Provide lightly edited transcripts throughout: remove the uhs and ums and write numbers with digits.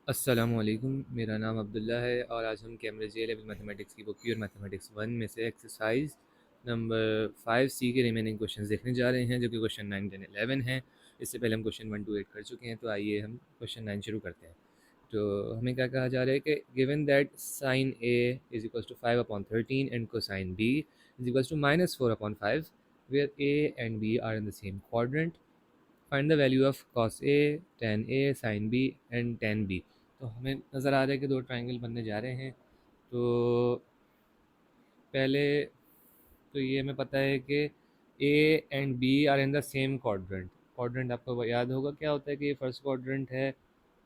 अस्सलामुअलैकुम, मेरा नाम अब्दुल्ला है और आज हम कैम्ब्रिज ए लेवल मैथमेटिक्स की बुक प्योर मैथमेटिक्स 1 में से एक्सरसाइज नंबर 5C के रिमेनिंग क्वेश्चंस देखने जा रहे हैं, जो कि क्वेश्चन 9, 10, 11 हैं। इससे पहले हम क्वेश्चन 1 to 8 कर चुके हैं, तो आइए हम क्वेश्चन 9 शुरू करते हैं। तो हमें क्या कहा जा रहा है कि given that sine A is equals to 5/13 and cosine B is equals to -4/5 where A and B are in the same quadrant. Find the value of cos A, tan A, sin B and tan B। तो हमें नज़र आ रहा है कि दो triangle बनने जा रहे हैं। तो पहले तो ये हमें पता है कि A and B are in the same quadrant. Quadrant आपको याद होगा क्या होता है कि ये फर्स्ट क्वाड्रेंट है,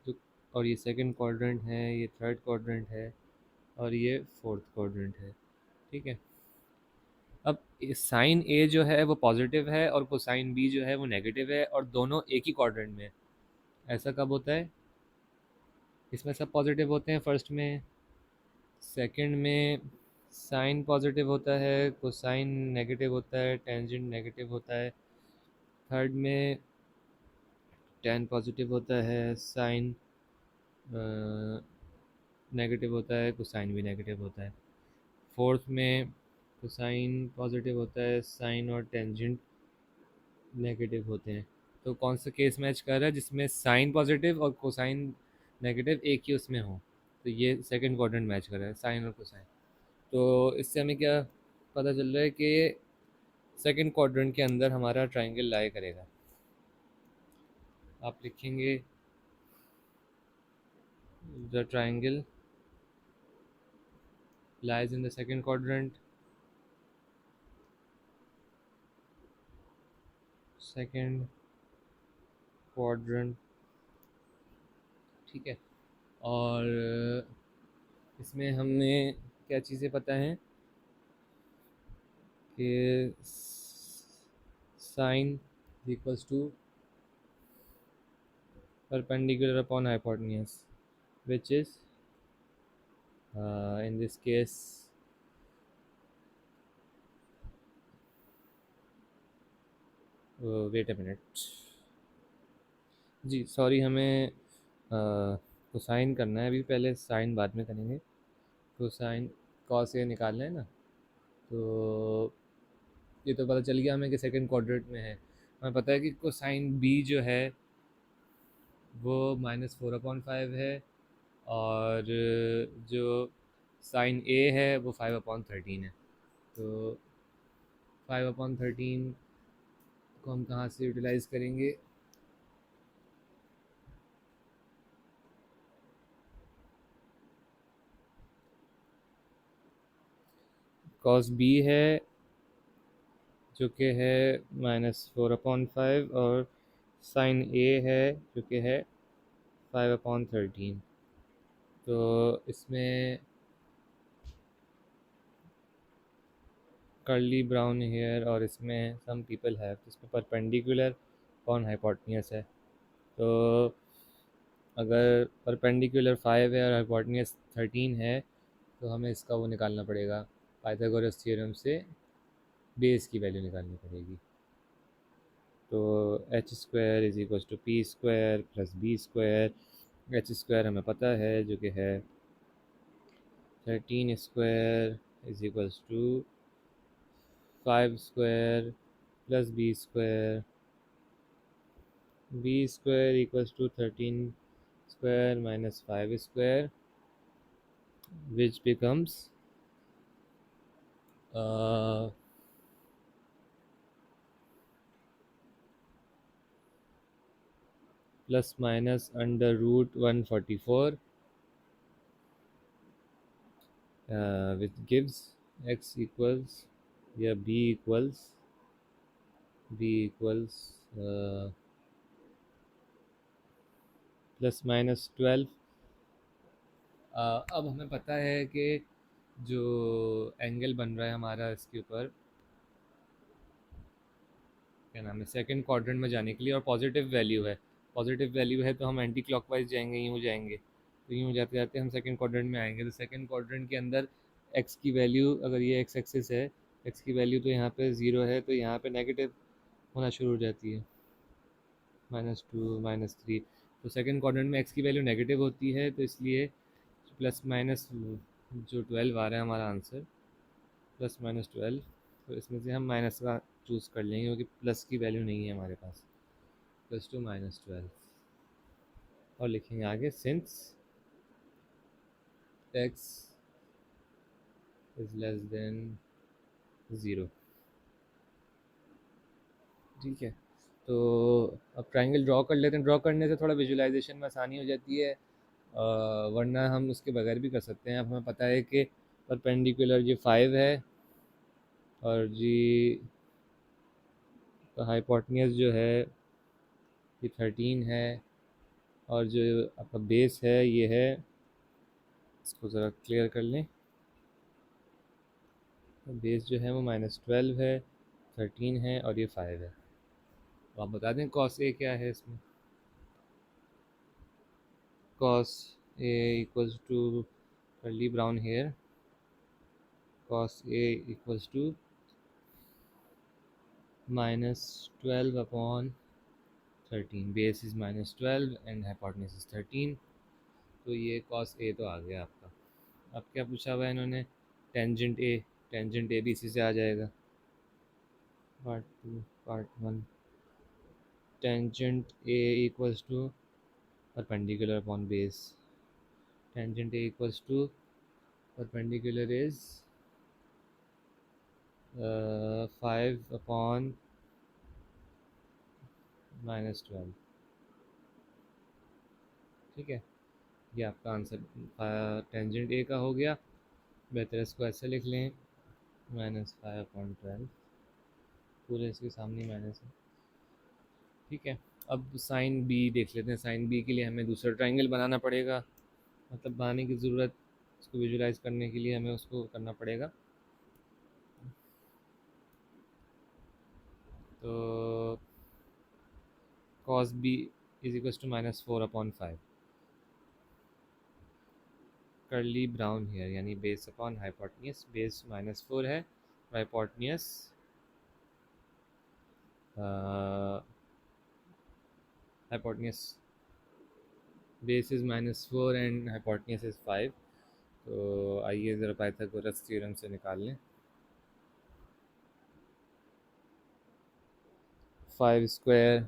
तो और ये सेकंड क्वाड्रेंट है, ये थर्ड क्वाड्रेंट है और ये फोर्थ क्वाड्रेंट है। ठीक है। अब साइन ए जो है वो पॉजिटिव है और कोसाइन बी जो है वो नेगेटिव है, और दोनों एक ही क्वाड्रेंट में है। ऐसा कब होता है? इसमें सब पॉजिटिव होते हैं फर्स्ट में, सेकंड में साइन पॉजिटिव होता है, कोसाइन नेगेटिव होता है, टेंजेंट नेगेटिव होता है। थर्ड में टेन पॉजिटिव होता है, साइन नेगेटिव होता है, कोसाइन भी नेगेटिव होता है। फोर्थ में कोसाइन पॉजिटिव होता है, साइन और टेंजेंट नेगेटिव होते हैं। तो कौन सा केस मैच कर रहा है जिसमें साइन पॉजिटिव और कोसाइन नेगेटिव एक ही उसमें हो? तो ये सेकंड क्वाड्रेंट मैच कर रहा है, साइन और कोसाइन। तो इससे हमें क्या पता चल रहा है कि सेकंड क्वाड्रेंट के अंदर हमारा ट्राइंगल लाई करेगा। आप लिखेंगे the triangle lies in the second quadrant. Second quadrant, ठीक है। और इसमें हमें क्या चीज़ें पता हैं कि sine equals to perpendicular upon hypotenuse, which is in this case, wait a minute जी, सॉरी, हमें कोसाइन करना है अभी, पहले साइन बाद में करेंगे। कोसाइन कॉस ए निकालना है ना, तो ये तो पता चल गया हमें कि सेकंड क्वाड्रेंट में है। हमें पता है कि कोसाइन बी जो है वो -4/5 है, और जो साइन ए है वो 5/13 है। तो 5/13 को हम कहाँ से यूटिलाइज़ करेंगे? कॉस बी है जो कि है -4/5, और साइन ए है जो कि है 5/13। तो इसमें कर्ली ब्राउन हेयर और इसमें सम पीपल हैव, इसमें परपेंडिकुलर अपॉन हाइपोटेन्यूज है। तो अगर परपेंडिकुलर 5 है और हाइपोटेन्यूज 13 है, तो हमें इसका वो निकालना पड़ेगा, पाइथागोरस थ्योरम से बेस की वैल्यू निकालनी पड़ेगी। तो H square is equal to P square plus B square. H square हमें पता है जो कि है 13 square is equal to 5 square plus B square equals to 13 square minus 5 square, which becomes uh, plus minus under root 144, which gives x equals, yeah, b equals +-12। अब हमें पता है कि जो एंगल बन रहा है हमारा इसके ऊपर, क्या नाम है, सेकंड क्वाड्रेंट में जाने के लिए, और पॉजिटिव वैल्यू है। पॉजिटिव वैल्यू है तो हम एंटी क्लॉकवाइज जाएंगे, यूँ जाएंगे, तो यूँ जाते जाते हम सेकंड क्वाड्रेंट में आएंगे। तो सेकंड क्वाड्रेंट के अंदर एक्स की वैल्यू, अगर ये एक्स एक्सिस है, एक्स की वैल्यू तो यहाँ पे 0 है, तो यहाँ पे नेगेटिव होना शुरू हो जाती है, -2 -3। तो सेकंड क्वाड्रेंट में एक्स की वैल्यू नेगेटिव होती है, तो इसलिए प्लस माइनस जो 12 आ रहा है हमारा आंसर, प्लस माइनस 12, तो इसमें से हम माइनस का चूज़ कर लेंगे क्योंकि प्लस की वैल्यू नहीं है हमारे पास। प्लस टू माइनस 12 और लिखेंगे आगे since x is less then 0। ठीक है, तो अब ट्राइंगल ड्रॉ कर लेते हैं। ड्रॉ करने से थोड़ा विजुलाइजेशन में आसानी हो जाती है, वरना हम उसके बगैर भी कर सकते हैं। अब हमें पता है कि परपेंडिकुलर ये 5 है और जी हाइपोटेन्यूज जो है ये 13 है, और जो आपका बेस है ये है, इसको ज़रा क्लियर कर लें, तो बेस जो है वो -12 है, 13 है और ये 5 है। तो आप बता दें कॉस ए क्या है इसमें। Cos A equals to curly brown hair, cos A equals to -12/13, base is -12 and hypotenuse is 13। तो ये cos A तो आ गया आपका। अब क्या पूछा हुआ है इन्होंने, टेंजेंट A। टेंजेंट A भी इसी से आ जाएगा। Part 2 part 1, tangent A equals to perpendicular upon base. Tangent A equals to perpendicular is 5/-12। ठीक है, ये आपका आंसर टेंजेंट ए का हो गया। बेहतर इसको ऐसे लिख लें, -5/12, पूरे इसके सामने माइनस है। ठीक है, अब साइन बी देख लेते हैं। साइन बी के लिए हमें दूसरा ट्राइंगल बनाना पड़ेगा, मतलब बनाने की ज़रूरत, उसको विजुलाइज करने के लिए हमें उसको करना पड़ेगा। तो cos b is equal to -4/5, curly brown hair यानी बेस अपॉन हाइपोटेन्यूज। बेस -4 है, hypotenuse hypotenuse base is -4 and hypotenuse is 5। तो आइए ज़रा पाइथागोरस थ्योरम से निकाल लें। 5 square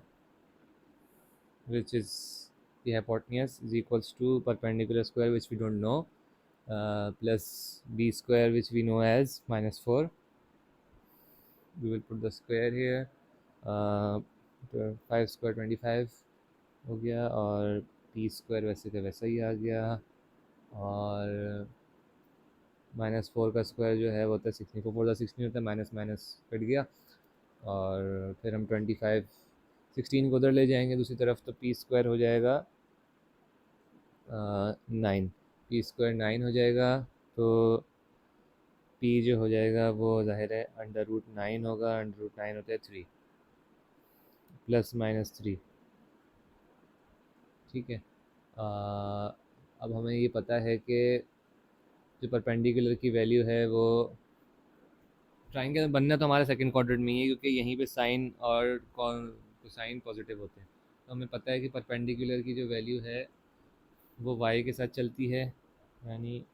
which is the hypotenuse is equals to perpendicular square which we don't know, plus b square which we know as -4। We will put the square here, uh, 5 square 25 हो गया, और p square वैसे का वैसा ही आ गया, और -4 का square जो है वो होता है 16, 4 4 16 होता है, माइनस माइनस कट गया, और फिर हम 25 16 को उधर ले जाएंगे दूसरी तरफ, तो पी स्क्वायर हो जाएगा 9, पी स्क्वायर 9 हो जाएगा। तो पी जो हो जाएगा वो ज़ाहिर है √9 होगा, √9 होता है 3, +-3। ठीक है, अब हमें ये पता है कि जो परपेंडिकुलर की वैल्यू है वो, ट्राइंगल बनना तो हमारे सेकंड क्वाड्रेंट में ही है क्योंकि यहीं पे साइन और कोसाइन पॉजिटिव होते हैं। तो हमें पता है कि परपेंडिकुलर की जो वैल्यू है वो वाई के साथ चलती है, यानी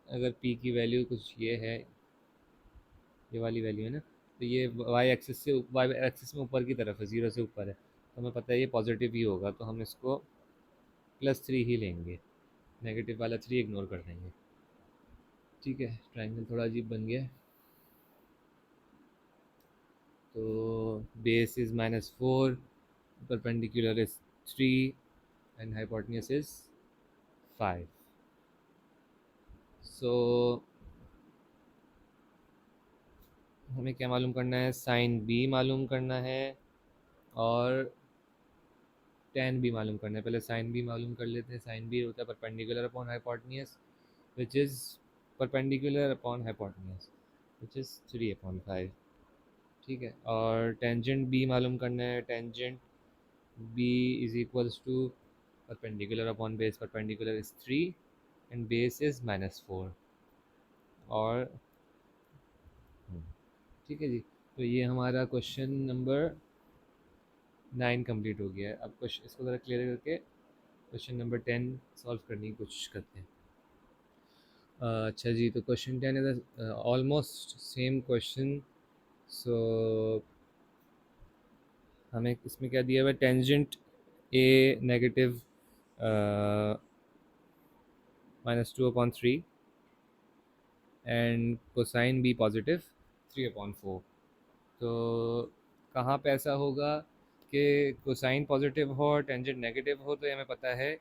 अगर पी की वैल्यू कुछ ये है, ये वाली वैल्यू है ना, तो ये वाई एक्सिस में ऊपर की तरफ है, 0 से ऊपर है, तो हमें पता है ये पॉजिटिव ही होगा, तो हम इसको +3 ही लेंगे, नेगेटिव वाला 3 इग्नोर कर देंगे। ठीक है, ट्राइंगल थोड़ा अजीब बन गया है। तो base is -4, perpendicular is 3 and hypotenuse is 5। So हमें क्या मालूम करना है, साइन बी मालूम करना है और टेन बी मालूम करना है। पहले साइन बी मालूम कर लेते हैं। साइन बी होता है perpendicular upon hypotenuse which is perpendicular upon hypotenuse which is 3/5। ठीक है, और टेंजेंट बी मालूम करना है। Tangent B is equals to perpendicular upon base, perpendicular is 3 and base is -4। और ठीक है जी, तो ये हमारा क्वेश्चन नंबर 9 कंप्लीट हो गया है। अब क्वेश्चन इसको ज़रा क्लियर करके क्वेश्चन नंबर 10 सॉल्व करने की कोशिश करते हैं। अच्छा जी, तो question 10 is almost same question. So हमें इसमें क्या दिया हुआ है, tangent A negative -2/3 and cosine B positive 3/4। तो कहाँ पे ऐसा होगा कि कोसाइन पॉजिटिव हो और टेंजेंट नेगेटिव हो, तो ये हमें पता है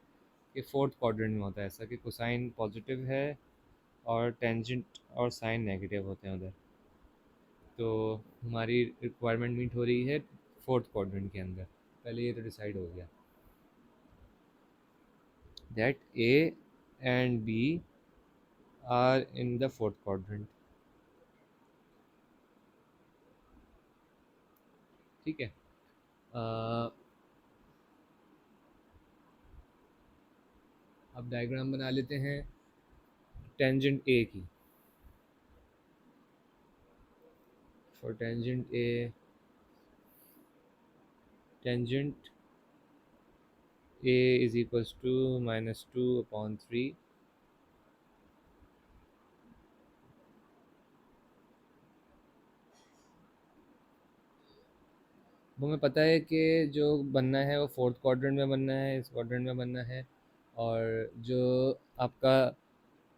कि फोर्थ क्वाड्रेंट में होता है ऐसा कि कोसाइन पॉजिटिव है और टेंजेंट और साइन नेगेटिव होते हैं उधर। तो हमारी रिक्वायरमेंट मीट हो रही है फोर्थ क्वाड्रेंट के अंदर। पहले ये तो डिसाइड हो गया that A and B are in the fourth quadrant. ठीक है। अब डायग्राम बना लेते हैं टेंजेंट ए की। For tangent A, tangent A is equals to -2/3 वो हमें पता है कि जो बनना है वो फोर्थ क्वाड्रेंट में बनना है, इस क्वाड्रेंट में बनना है। और जो आपका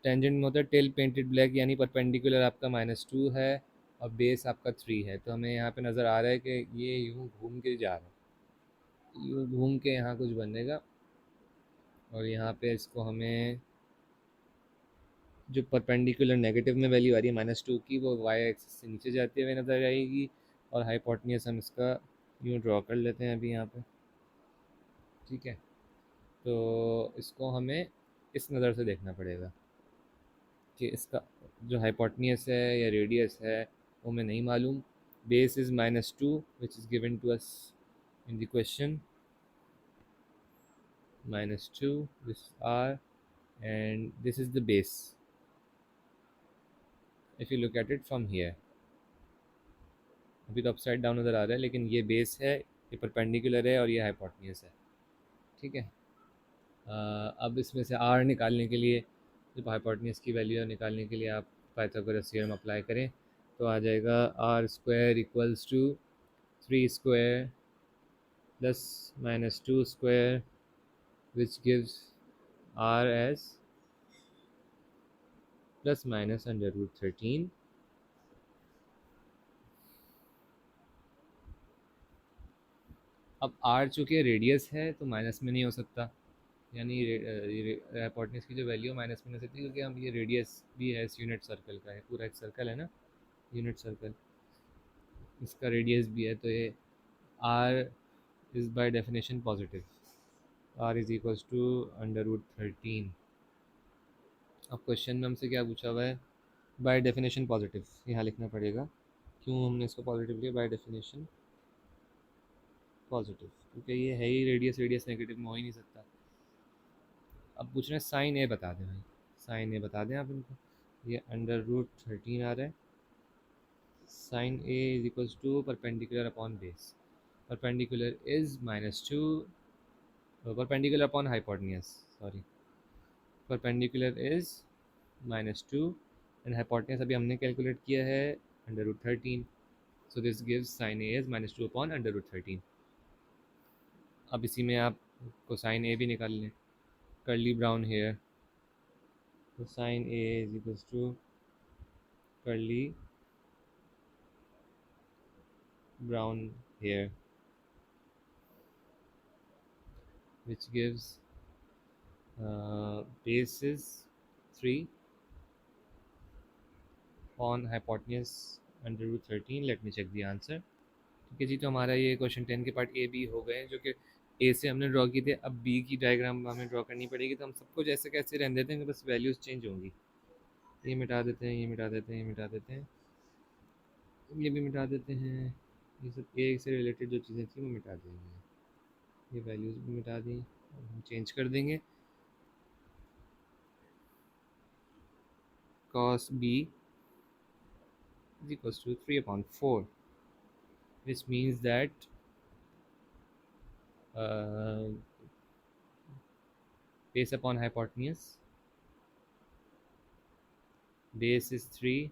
टेंजेंट में होता है टेल पेंटेड ब्लैक, यानी परपेंडिकुलर आपका -2 है और बेस आपका 3 है। तो हमें यहाँ पे नज़र आ रहा है कि ये यूँ घूम के जा रहा है, यूँ घूम के यहाँ कुछ बनेगा। और यहाँ पे इसको हमें जो परपेंडिकुलर नेगेटिव में वैल्यू आ रही है -2 की, वो वाई एक्सिस से नीचे जाती हुए नज़र आएगी। और हाइपोटेन्यूज हम इसका यूँ ड्रॉ कर लेते हैं अभी यहाँ पे। ठीक है। तो इसको हमें इस नज़र से देखना पड़ेगा कि इसका जो हाइपोटेन्यूज है या रेडियस है वो हमें नहीं मालूम। Base is -2 which is given to us in the question, -2 this r, and this is the base if you look at it from here। अभी तो अपसाइड डाउन नज़र आ रहा है, लेकिन ये बेस है, ये परपेंडिकुलर है और ये हाइपोटेन्यूज है। ठीक है। अब इसमें से r निकालने के लिए, जब हाइपोटेन्यूज की वैल्यू निकालने के लिए आप पाइथागोरस थ्योरम अप्लाई करें तो आ जाएगा r² equals to 3² plus -2² which gives r as ±√13। अब r चूँकि रेडियस है तो माइनस में नहीं हो सकता, यानी हाइपोटेन्यूज की जो वैल्यू माइनस में नहीं हो सकती, क्योंकि हम ये रेडियस भी है इस यूनिट सर्कल का, है पूरा एक सर्कल है ना, यूनिट सर्कल, इसका रेडियस भी है। तो ये r is by definition positive, r is equals to √13। अब क्वेश्चन में हमसे क्या पूछा हुआ है, बाय डेफिनेशन पॉजिटिव यहाँ लिखना पड़ेगा। क्यों हमने इसको पॉजिटिव लिया, बाय डेफिनेशन पॉजिटिव, क्योंकि ये है ही रेडियस, रेडियस नेगेटिव में हो ही नहीं सकता। अब पूछ रहे हैं साइन ए बता दें भाई, साइन ए बता दें आप इनको। ये √13 आ रहा है, sine A is equals to perpendicular upon base, perpendicular is -2, perpendicular upon hypotenuse, sorry, perpendicular is -2 and hypotenuse अभी हमने कैलकुलेट किया है √13। So this gives sine A is -2 upon √13। अब इसी में आप कोसाइन ए भी निकाल लें, कर्ली ब्राउन हेयर, तो sine A is equals to curly brown hair, which gives base is 3 on hypotenuse √13। Let me check the answer. ठीक है जी, तो हमारा ये क्वेश्चन 10 के पार्ट ए बी हो गए, जो कि ए से हमने ड्रॉ किए थे। अब बी की डायग्राम हमें ड्रॉ करनी पड़ेगी, तो हम सबको जैसे कैसे रहने देते हैं, बस वैल्यूज़ चेंज होंगी। ये मिटा देते हैं, ये मिटा देते हैं, ये मिटा देते हैं, ये भी मिटा देते हैं। ये सब ए से रिलेटेड जो चीज़ें थी वो मिटा देंगे, ये वैल्यूज़ भी मिटा दी, हम चेंज कर देंगे। cos b is equals to 3/4, which means that base upon hypotenuse. Base is 3,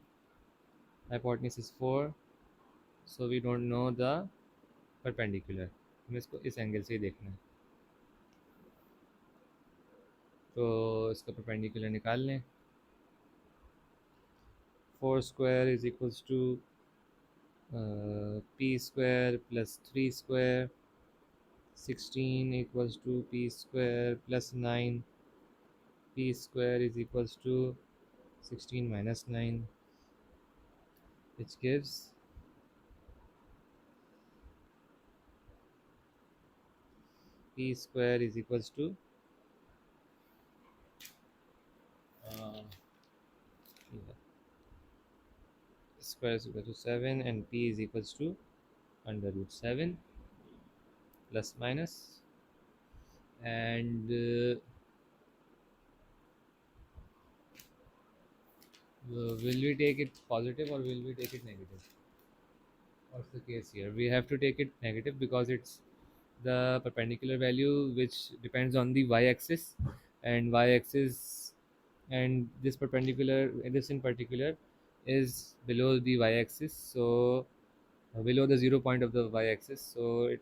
hypotenuse is 4, so we don't know the perpendicular. हमें इसको इस एंगल से ही देखना है, तो इसका परपेंडिकुलर निकाल लें. 4 square is equals to p square plus 3 square. 16 equals to p square plus 9. P square is equals to 16 minus 9, which gives p square is equals to uh, square is equal to 7, and p is equals to under root 7 plus minus, and will we take it positive or will we take it negative? What's the case here? We have to take it negative because it's the perpendicular value which depends on the y-axis, and y-axis, and this in particular is below the y-axis, so below the 0 point of the y-axis, so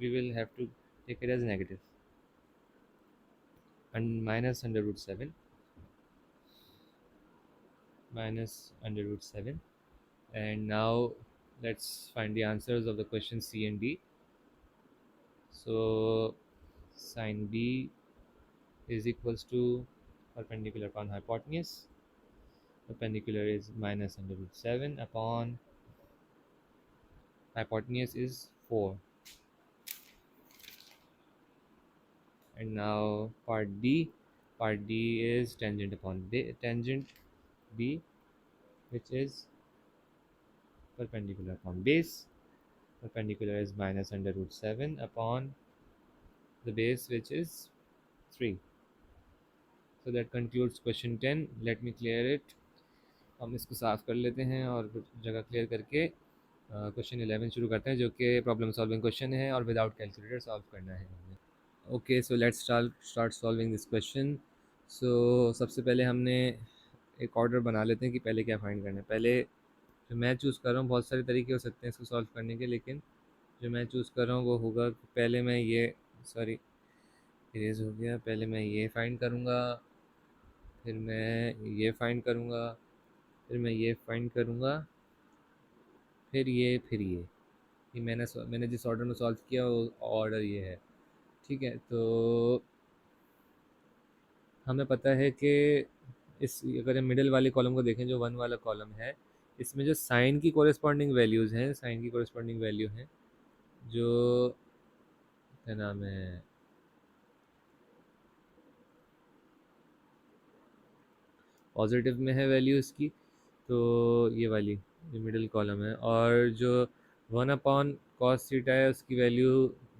we will have to take it as negative, and minus under root 7, minus under root 7. And now let's find the answers of the question C and D. So sine B is equals to perpendicular upon hypotenuse. Perpendicular is minus under root 7 upon hypotenuse is 4. And now part D. Part D is tangent upon tangent B, which is perpendicular upon base. Perpendicular is minus under root 7 upon the base, which is 3. So that concludes question 10. Let me clear it. हम इसको साफ़ कर लेते हैं और जगह clear करके question 11 शुरू करते हैं, जो कि प्रॉब्लम सॉल्विंग क्वेश्चन है और विदाउट कैलकुलेटर सॉल्व करना है हमें. Okay, so let's start solving this question. So सबसे पहले हमने एक ऑर्डर बना लेते हैं कि पहले क्या फाइंड करना है. पहले जो मैं चूज़ कर रहा हूँ, बहुत सारे तरीके हो सकते हैं इसको सॉल्व करने के, लेकिन जो मैं चूज़ कर रहा हूँ वो होगा कि पहले मैं ये इरेज हो गया. पहले मैं ये फाइंड करूँगा, फिर मैं ये फाइंड करूँगा, फिर मैं ये फाइंड करूँगा, फिर ये मैंने जिस ऑर्डर में सॉल्व किया वो ऑर्डर ये है. ठीक है, तो हमें पता है कि इस अगर हम मिडिल वाले कॉलम को देखें, जो 1 वाला कॉलम है, इसमें जो साइन की कोरिस्पॉन्डिंग वैल्यूज़ हैं, साइन की कोरिस्पॉन्डिंग वैल्यू हैं, जो क्या नाम है, पॉजिटिव में है वैल्यू इसकी, तो ये वाली ये मिडिल कॉलम है. और जो 1/cos थीटा है उसकी वैल्यू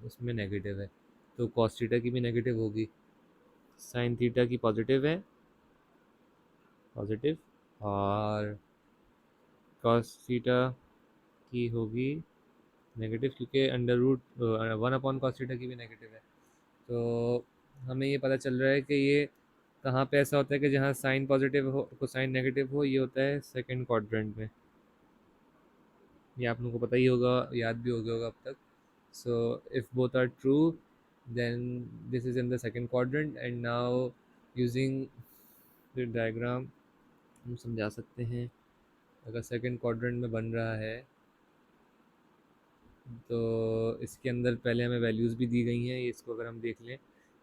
उसमें नेगेटिव है, तो cos थीटा की भी नेगेटिव होगी. साइन थीटा की पॉजिटिव है, पॉजिटिव, और cos थीटा की होगी नेगेटिव, क्योंकि अंडर रूट 1/cos थीटा की भी नेगेटिव है. तो हमें ये पता चल रहा है कि ये कहाँ पे ऐसा होता है कि जहाँ साइन पॉजिटिव हो, कोसाइन नेगेटिव हो, ये होता है सेकंड क्वाड्रेंट में. ये आप लोगों को पता ही होगा, याद भी हो गया होगा अब तक. So if both are true then this is in the second quadrant. And now using the diagram हम समझा सकते हैं. अगर सेकंड क्वाड्रेंट में बन रहा है तो इसके अंदर पहले हमें वैल्यूज़ भी दी गई हैं. इसको अगर हम देख लें,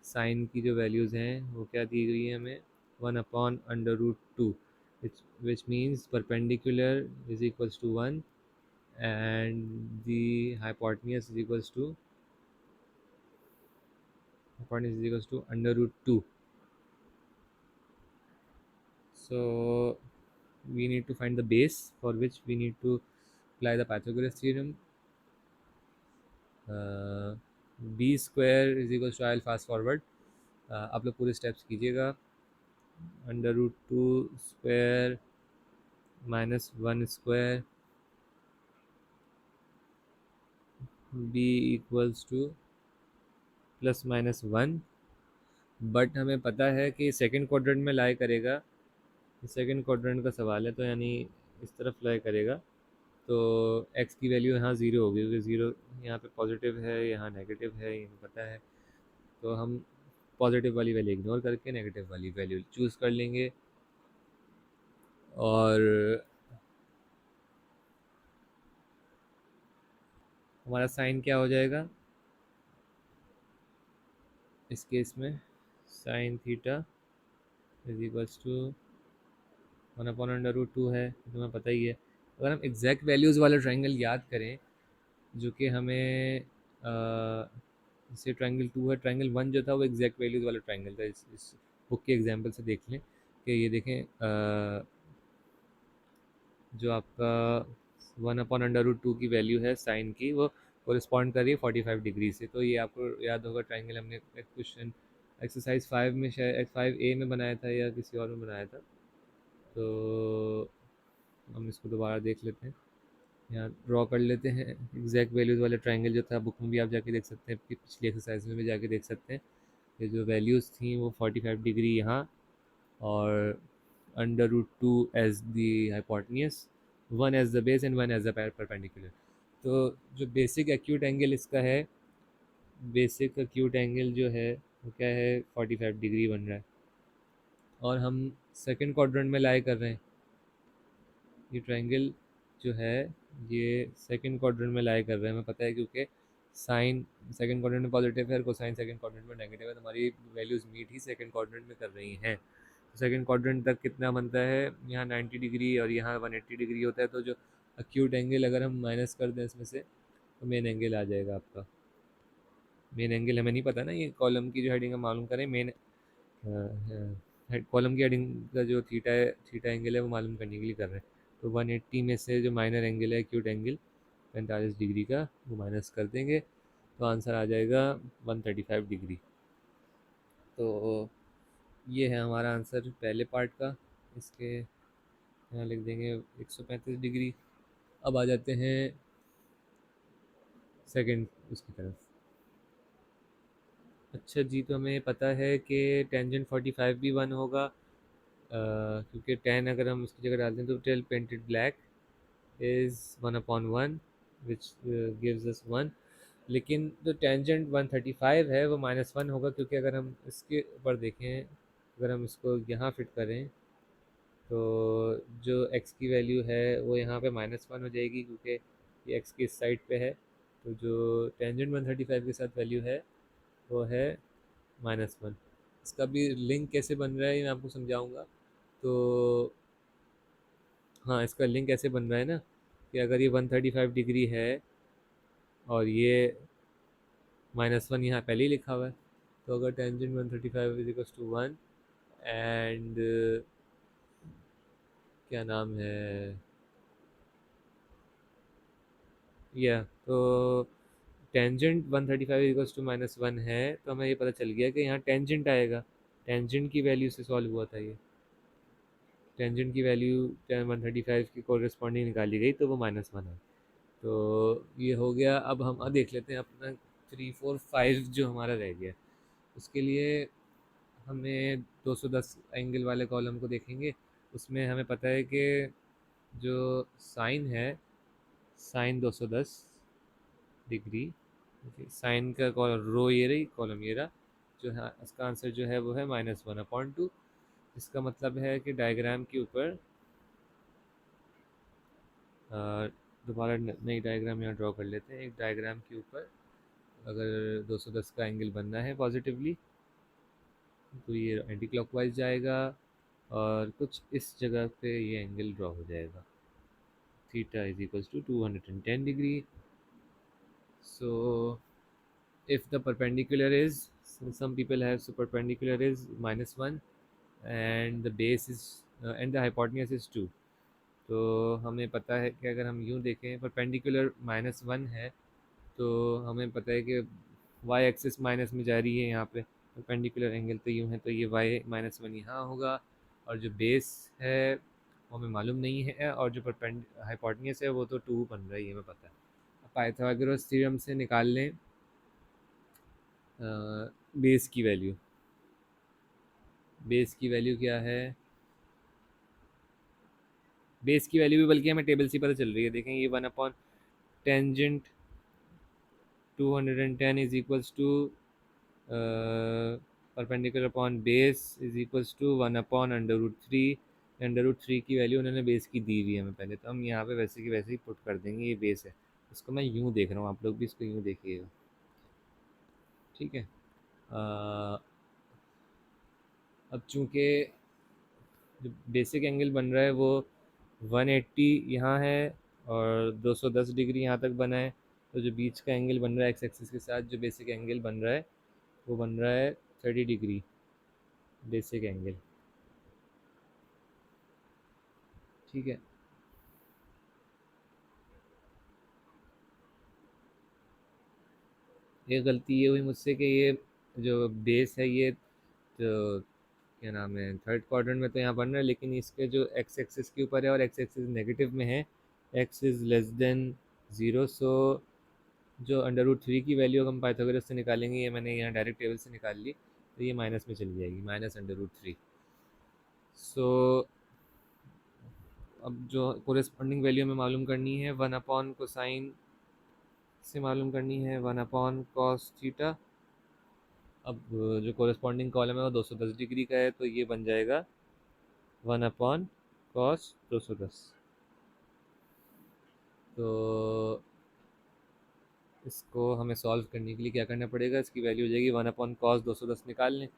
साइन की जो वैल्यूज़ हैं वो क्या दी गई है हमें, 1/√2, which means perpendicular is equals to 1 and the hypotenuse is equals to √2. So we need to find the base, for which we need to apply the Pythagoras theorem. B square is equals to, I'll fast forward, आप लोग पूरे steps कीजिएगा. √2 square minus 1 square B equals to ±1, but हमें पता है कि second quadrant में लाई करेगा। सेकंड क्वाड्रेंट का सवाल है, तो यानी इस तरफ लाई करेगा। तो x की वैल्यू यहाँ ज़ीरो होगी, क्योंकि ज़ीरो यहाँ पे पॉजिटिव है, यहाँ नेगेटिव है, ये हमें पता है। तो हम पॉजिटिव वाली वैल्यू इग्नोर करके नेगेटिव वाली वैल्यू चूज़ कर लेंगे। और हमारा साइन क्या हो जाएगा इस केस में? Sine theta is equals to 1/√2 है, तो तुम्हें पता ही है। अगर हम एग्जैक्ट वैल्यूज़ वाला ट्राइंगल याद करें, जो कि हमें जैसे ट्राइंगल 2 है, ट्राइंगल 1 जो था वो एग्जैक्ट वैल्यूज़ वाला ट्राइंगल था। इस बुक के एग्जांपल से देख लें कि ये देखें, जो आपका 1/√2 की वैल्यू है साइन की, वो कोरिस्पॉन्ड कर रही है 45 डिग्री से। तो ये आपको याद होगा, ट्राइंगल हमने क्वेश्चन एक्सरसाइज 5 में, शायद 5A में बनाया था या किसी और में बनाया था। तो हम इसको दोबारा देख लेते हैं, यहाँ ड्रॉ कर लेते हैं। एग्जैक्ट वैल्यूज़ वाला ट्राइंगल जो था, बुक में भी आप जाके देख सकते हैं, पिछली एक्सरसाइज में भी जाके देख सकते हैं। ये जो वैल्यूज़ थी वो 45 डिग्री यहाँ, और √2 as the hypotenuse, 1 as the base and 1 as the perpendicular. तो जो बेसिक एक्यूट एंगल इसका है, बेसिक एक्यूट एंगल जो है वो क्या है, 45 डिग्री बन रहा है। और हम सेकंड क्वाड्रेंट में लाई कर रहे हैं। ये ट्रायंगल जो है ये सेकंड क्वाड्रेंट में लाई कर रहे हैं, हमें पता है, क्योंकि साइन सेकंड क्वाड्रेंट में पॉजिटिव है और कोसाइन सेकंड क्वाड्रेंट में नेगेटिव है, तो हमारी वैल्यूज़ मीट ही सेकंड क्वाड्रेंट में कर रही हैं। तो सेकंड क्वाड्रेंट तक कितना बनता है, यहाँ 90 डिग्री और यहाँ 180 डिग्री होता है। तो जो अक्यूट एंगल अगर हम माइनस कर दें इसमें से, तो मेन एंगल आ जाएगा आपका। मेन एंगल हमें नहीं पता ना, ये कॉलम की जो हेडिंग हम मालूम करें, मेन कॉलम की हेडिंग का जो थीटा है, थीटा एंगल है, वो मालूम करने के लिए कर रहे हैं। तो 180 में से जो माइनर एंगल है एक्यूट एंगल 45 डिग्री का, वो माइनस कर देंगे, तो आंसर आ जाएगा 135 डिग्री। तो ये है हमारा आंसर पहले पार्ट का। इसके यहाँ लिख देंगे 135 डिग्री। अब आ जाते हैं सेकंड उसकी तरफ। अच्छा जी, तो हमें पता है कि टेंजेंट 45 भी 1 होगा, क्योंकि 10 अगर हम उसकी जगह डालते हैं तो tail painted black is 1/1 which gives us 1। लेकिन जो टेंजेंट 135 है वो -1 होगा, क्योंकि अगर हम इसके ऊपर देखें, अगर हम इसको यहाँ फिट करें, तो जो x की वैल्यू है वो यहाँ पे -1 हो जाएगी, क्योंकि ये x की इस साइड पे है। तो जो टेंजेंट 135 के साथ वैल्यू है वो है -1। इसका भी लिंक कैसे बन रहा है ये मैं आपको समझाऊंगा। तो हाँ, इसका लिंक ऐसे बन रहा है ना, कि अगर ये 135 डिग्री है और ये -1 यहाँ पहले ही लिखा हुआ है, तो अगर tangent 135 is equals to 1 and क्या नाम है, या तो टेंजेंट 135 इक्वल्स टू -1 है, तो हमें ये पता चल गया कि यहाँ टेंजेंट आएगा। टेंजेंट की वैल्यू से सॉल्व हुआ था ये। टेंजेंट की वैल्यू 135 की कोरिस्पॉन्डिंग निकाली गई, तो वो -1 है। तो ये हो गया। अब हम देख लेते हैं अपना 3, 4, 5 जो हमारा रह गया। उसके लिए हमें 210 एंगल वाले कॉलम को देखेंगे। उसमें हमें पता है कि जो साइन है, साइन 210 डिग्री, साइन का रो ये रही, कॉलम ये रहा, जो है इसका आंसर जो है वो है -1/2। इसका मतलब है कि डायग्राम के ऊपर दोबारा नई डायग्राम यहाँ ड्रॉ कर लेते हैं। एक डायग्राम के ऊपर अगर 210 का एंगल बनना है पॉजिटिवली, तो ये एंटी क्लॉकवाइज जाएगा और कुछ इस जगह पे ये एंगल ड्रॉ हो जाएगा। Theta is equals to 210 degree. So if the perpendicular is, some people have, so perpendicular is -1 and the base is and the hypotenuse is 2। तो हमें पता है कि अगर हम यूँ देखें, परपेंडिकुलर -1 है, तो हमें पता है कि वाई एक्सिस माइनस में जा रही है यहाँ पे। परपेंडिकुलर एंगल तो यूँ है, तो ये वाई -1 यहाँ होगा, और जो बेस है वो हमें मालूम नहीं है, और जो हाइपोटेन्यूज है वो तो 2 बन रहा है, ये हमें पता है। पाइथागोरस थ्योरम से निकाल लें बेस की वैल्यू, बेस की वैल्यू क्या है, बेस की वैल्यू भी बल्कि हमें टेबल से पता चल रही है, देखें ये 1 upon tangent 210 is equals to perpendicular upon base is equals to 1 upon under root 3। Under root 3 की वैल्यू उन्होंने बेस की दी हुई है हमें पहले, तो हम यहाँ पे वैसे की वैसे ही पुट कर देंगे, ये बेस है। इसको मैं यूँ देख रहा हूँ, आप लोग भी इसको यूँ देखिएगा, ठीक है। अब चूँकि जो बेसिक एंगल बन रहा है वो 180 यहाँ है और 210 डिग्री यहाँ तक बना है, तो जो बीच का एंगल बन रहा है एक्स एक्सिस के साथ, जो बेसिक एंगल बन रहा है वो बन रहा है 30 डिग्री बेसिक एंगल, ठीक है। ये गलती ये हुई मुझसे कि ये जो बेस है ये तो क्या नाम है थर्ड क्वाड्रेंट में तो यहाँ बन रहा है, लेकिन इसके जो एक्स एक्सिस के ऊपर है और एक्स एक्सिस नेगेटिव में है, X is less than zero, so जो अंडर रूट 3 की वैल्यू हम पाइथागोरस से निकालेंगे, ये मैंने यहाँ डायरेक्ट टेबल से निकाल ली, तो ये माइनस में चली जाएगी, -अंडर रूट 3। सो अब जो कोरेस्पॉन्डिंग वैल्यू हमें मालूम करनी है 1 अपॉन कोसाइन से मालूम करनी है 1 अपॉन कॉस थीटा। अब जो कोरेस्पॉन्डिंग कॉलम है वो 210 डिग्री का है, तो ये बन जाएगा 1 अपॉन कॉस 210। तो इसको हमें सॉल्व करने के लिए क्या करना पड़ेगा, इसकी वैल्यू हो जाएगी 1 अपॉन कॉस 210 निकाल लें,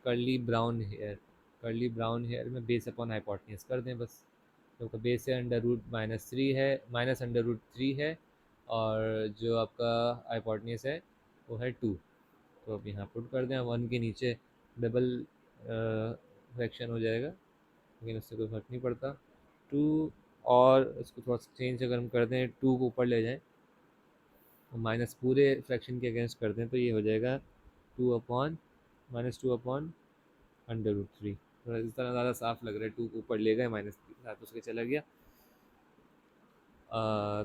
करली ब्राउन हेयर में बेस अपॉन हाइपोटेन्यूज कर दें बस। तो बेस है अंडर रूट -3 है, -अंडर रूट 3 है, और जो आपका हाइपोटेन्यूज है वो है 2। तो अब यहाँ पुट कर दें, 1 के नीचे डबल फ्रैक्शन हो जाएगा, लेकिन उससे कोई फर्क नहीं पड़ता। 2 और इसको थोड़ा सा चेंज अगर हम कर दें, 2 को ऊपर ले जाएं माइनस पूरे फ्रैक्शन के अगेंस्ट कर दें, तो ये हो जाएगा 2 अपॉन -2 अपॉन अंडर रूट 3। थोड़ा इस तरह ज़्यादा साफ लग रहा है, 2 को ऊपर ले गए माइनस के साथ उसके चला गया।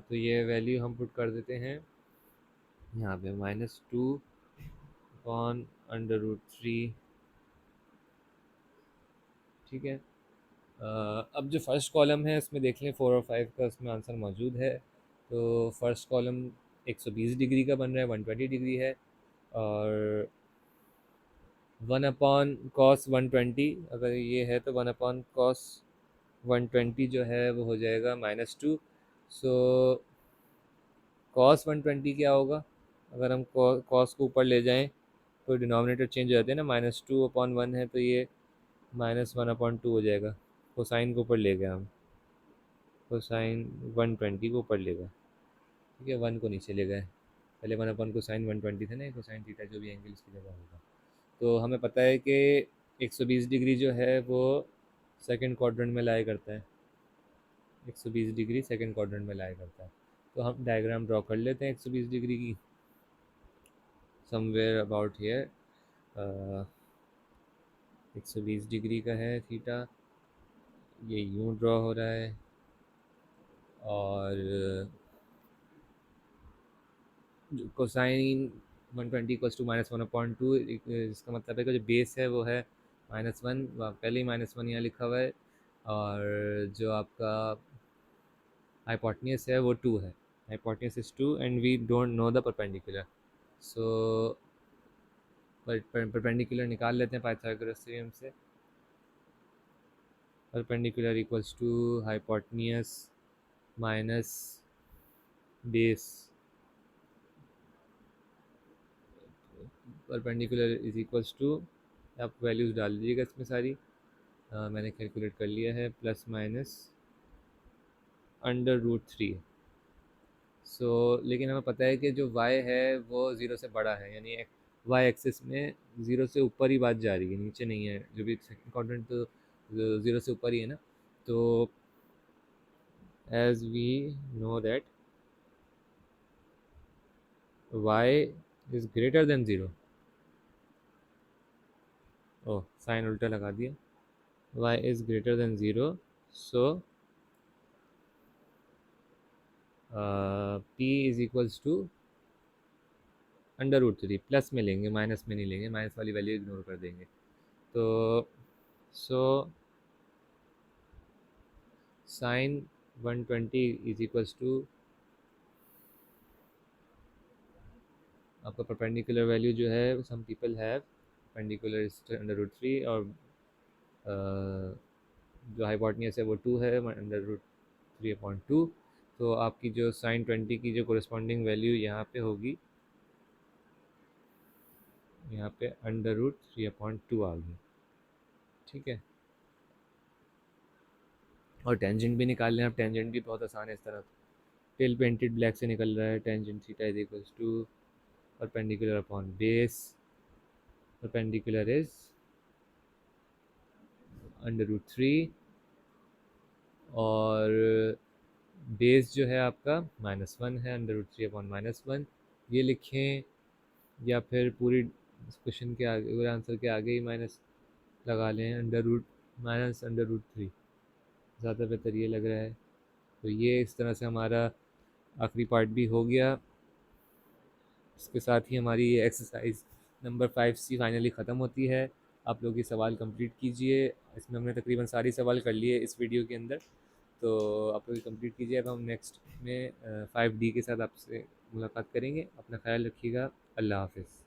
तो ये वैल्यू हम पुट कर देते हैं यहाँ पे -2 अपॉन अंडर रूट 3, ठीक है। अब जो फर्स्ट कॉलम है उसमें देख लें 4 और 5 का उसमें आंसर मौजूद है। तो फर्स्ट कॉलम 120 डिग्री का बन रहा है, 120 डिग्री है, और 1 अपॉन कॉस 120 अगर ये है तो 1 अपॉन कॉस 120 जो है वो हो जाएगा -2। सो कॉस 120 क्या होगा, अगर हम कॉस को ऊपर ले जाएं तो डिनोमिनेटर चेंज हो जाते हैं ना, -2/1 है तो ये -1/2 हो जाएगा। कोसाइन को ऊपर ले गए हम, कोसाइन 120 को ऊपर ले गए, ठीक है, 1 को नीचे ले गए। पहले 1 अपॉन कोसाइन 120 था ना, कोसाइन थीटा जो भी एंगल इसकी जगह होगा। तो हमें पता है कि 120 डिग्री जो है वो सेकंड क्वाड्रेंट में लाई करता है, 120 डिग्री सेकंड क्वाड्रेंट में लाई करता है। तो हम डायग्राम ड्रॉ कर लेते हैं 120 डिग्री की, समवेयर अबाउट हियर। 120 डिग्री का है थीटा, ये यूँ ड्रॉ हो रहा है, और कोसाइन 120 इक्वल्स टू -1/2, इसका मतलब है कि जो बेस है वो है -1, पहले ही -1 यहाँ लिखा हुआ है, और जो आपका हाइपोटेन्यूज है वो 2 है, hypotenuse is 2 and we don't know the perpendicular. So perpendicular निकाल लेते हैं पाइथागोरस थ्योरम से। Perpendicular equals to hypotenuse minus base, perpendicular is equals to, आप वैल्यूज़ डाल दीजिएगा इसमें सारी, मैंने कैलकुलेट कर लिया है, +/अंडर रूट 3। सो लेकिन हमें पता है कि जो y है वो 0 से बड़ा है, यानी y एक्सिस में 0 से ऊपर ही बात जा रही है, नीचे नहीं है, जो भी सेकंड क्वाड्रेंट तो 0 से ऊपर ही है ना। तो as we know that y is greater than 0, ओह साइन उल्टा लगा दिया, y is greater than 0, so p is equals to under root 3 plus में लेंगे, माइनस में नहीं लेंगे, माइनस वाली वैल्यू इग्नोर कर देंगे। तो so sine 120 is equals to आपका परपेंडिकुलर वैल्यू जो है, some people have perpendicular under root 3, और जो हाइपोटेन्यूज है वो 2 है, अंडर रूट 3/2। तो आपकी जो sin 20 की जो कोरिस्पॉन्डिंग वैल्यू यहाँ पे होगी, यहाँ पे अंडर रूट 3/2 आ गई। ठीक है, और टेंजेंट भी निकाल लें। अब टेंजेंट भी बहुत आसान है इस तरह। टेल पेंटेड ब्लैक से निकल रहा है, tangent theta is equals to perpendicular upon base, perpendicular is under root 3, और बेस जो है आपका -1 है, अंडर रूट 3/-1 ये लिखें, या फिर पूरी क्वेश्चन के आगे, पूरे आंसर के आगे ही माइनस लगा लें, अंडर रूट 3, ज़्यादा बेहतर ये लग रहा है। तो ये इस तरह से हमारा आखिरी पार्ट भी हो गया। इसके साथ ही हमारी ये एक्सरसाइज नंबर 5C फाइनली ख़त्म होती है। आप लोग ये सवाल कंप्लीट कीजिए। इसमें हमने तकरीबन सारी सवाल कर लिए इस वीडियो के अंदर, तो आप लोग कंप्लीट कीजिए। अब हम नेक्स्ट में 5D के साथ आपसे मुलाकात करेंगे। अपना ख्याल रखिएगा। अल्लाह हाफ़िज़।